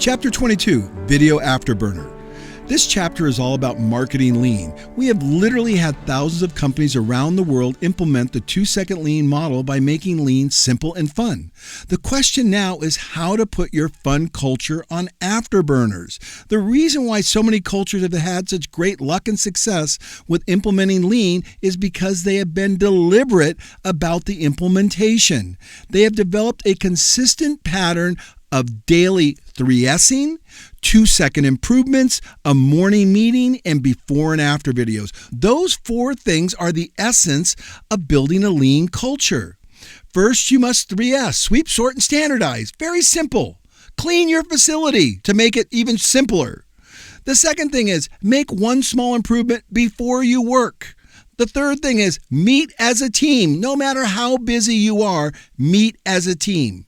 Chapter 22, Video Afterburner. This chapter is all about marketing lean. We have literally had thousands of companies around the world implement the 2-second lean model by making lean simple and fun. The question now is how to put your fun culture on afterburners. The reason why so many cultures have had such great luck and success with implementing lean is because they have been deliberate about the implementation. They have developed a consistent pattern of daily 3S'ing, 2-second improvements, a morning meeting, and before and after videos. Those 4 things are the essence of building a lean culture. First, you must 3S, sweep, sort, and standardize. Very simple. Clean your facility to make it even simpler. The second thing is make one small improvement before you work. The third thing is meet as a team. No matter how busy you are, meet as a team.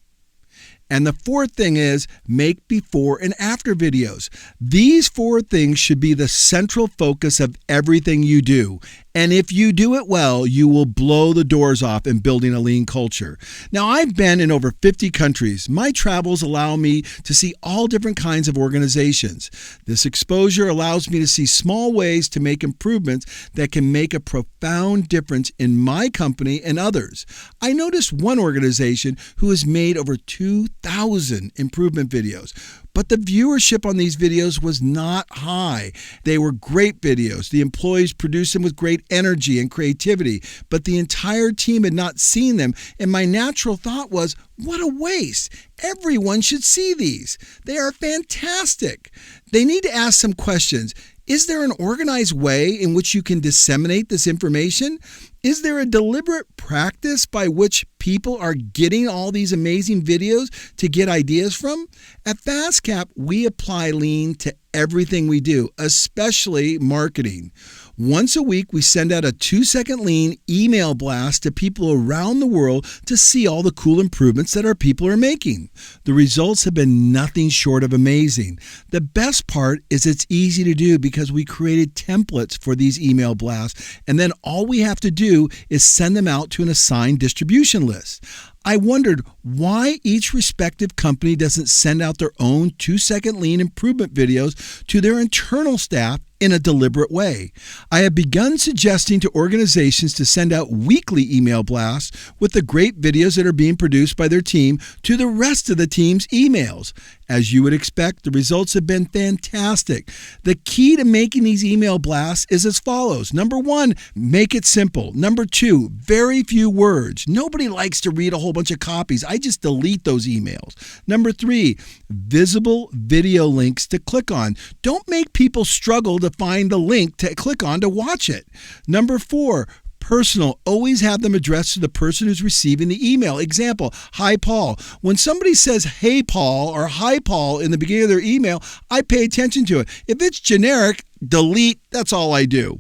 And the fourth thing is make before and after videos. These 4 things should be the central focus of everything you do. And if you do it well, you will blow the doors off in building a lean culture. Now, I've been in over 50 countries. My travels allow me to see all different kinds of organizations. This exposure allows me to see small ways to make improvements that can make a profound difference in my company and others. I noticed one organization who has made over 2,000 improvement videos. But the viewership on these videos was not high. They were great videos. The employees produced them with great energy and creativity, but the entire team had not seen them. And my natural thought was, what a waste. Everyone should see these. They are fantastic. They need to ask some questions. Is there an organized way in which you can disseminate this information? Is there a deliberate practice by which people are getting all these amazing videos to get ideas from? At FastCap, we apply lean to everything we do, especially marketing. Once a week, we send out a 2-second lean email blast to people around the world to see all the cool improvements that our people are making. The results have been nothing short of amazing. The best part is it's easy to do because we created templates for these email blasts, and then all we have to do is send them out to an assigned distribution list. I wondered why each respective company doesn't send out their own 2-second lean improvement videos to their internal staff in a deliberate way. I have begun suggesting to organizations to send out weekly email blasts with the great videos that are being produced by their team to the rest of the team's emails. As you would expect, the results have been fantastic. The key to making these email blasts is as follows. Number 1, make it simple. Number 2, very few words. Nobody likes to read a whole bunch of copies. I just delete those emails. Number 3, visible video links to click on. Don't make people struggle to find the link to click on to watch it. Number 4, personal. Always have them addressed to the person who's receiving the email. Example, hi, Paul. When somebody says, hey, Paul, or hi, Paul in the beginning of their email, I pay attention to it. If it's generic, delete. That's all I do.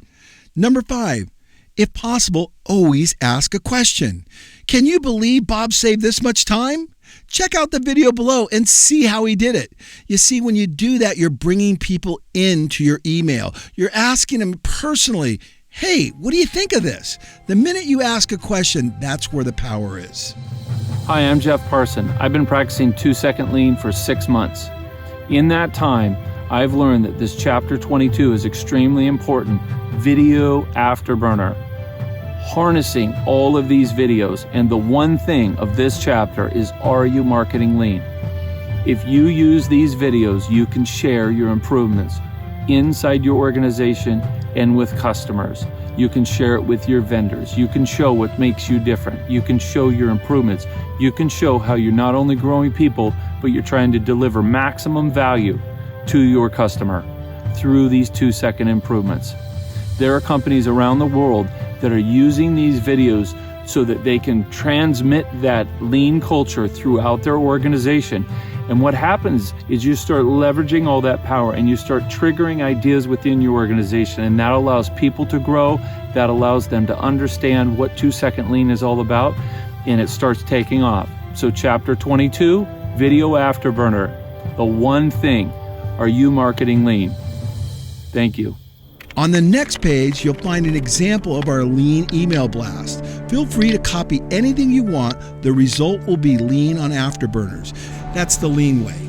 Number 5, if possible, always ask a question. Can you believe Bob saved this much time? Check out the video below and see how he did it. You see, when you do that, you're bringing people into your email. You're asking them personally, hey, what do you think of this? The minute you ask a question, that's where the power is. Hi, I'm Jeff Parson. I've been practicing 2-second lean for 6 months. In that time, I've learned that this chapter 22 is extremely important. Video afterburner. Harnessing all of these videos, and the one thing of this chapter is, are you marketing lean? If you use these videos, you can share your improvements inside your organization and with customers. You can share it with your vendors. You can show what makes you different. You can show your improvements. You can show how you're not only growing people, but you're trying to deliver maximum value to your customer through these 2-second improvements. There are companies around the world that are using these videos so that they can transmit that lean culture throughout their organization. And what happens is you start leveraging all that power and you start triggering ideas within your organization, and that allows people to grow, that allows them to understand what 2-second lean is all about, and it starts taking off. So chapter 22, video afterburner. The one thing, are you marketing lean? Thank you. On the next page, you'll find an example of our lean email blast. Feel free to copy anything you want. The result will be lean on afterburners. That's the lean way.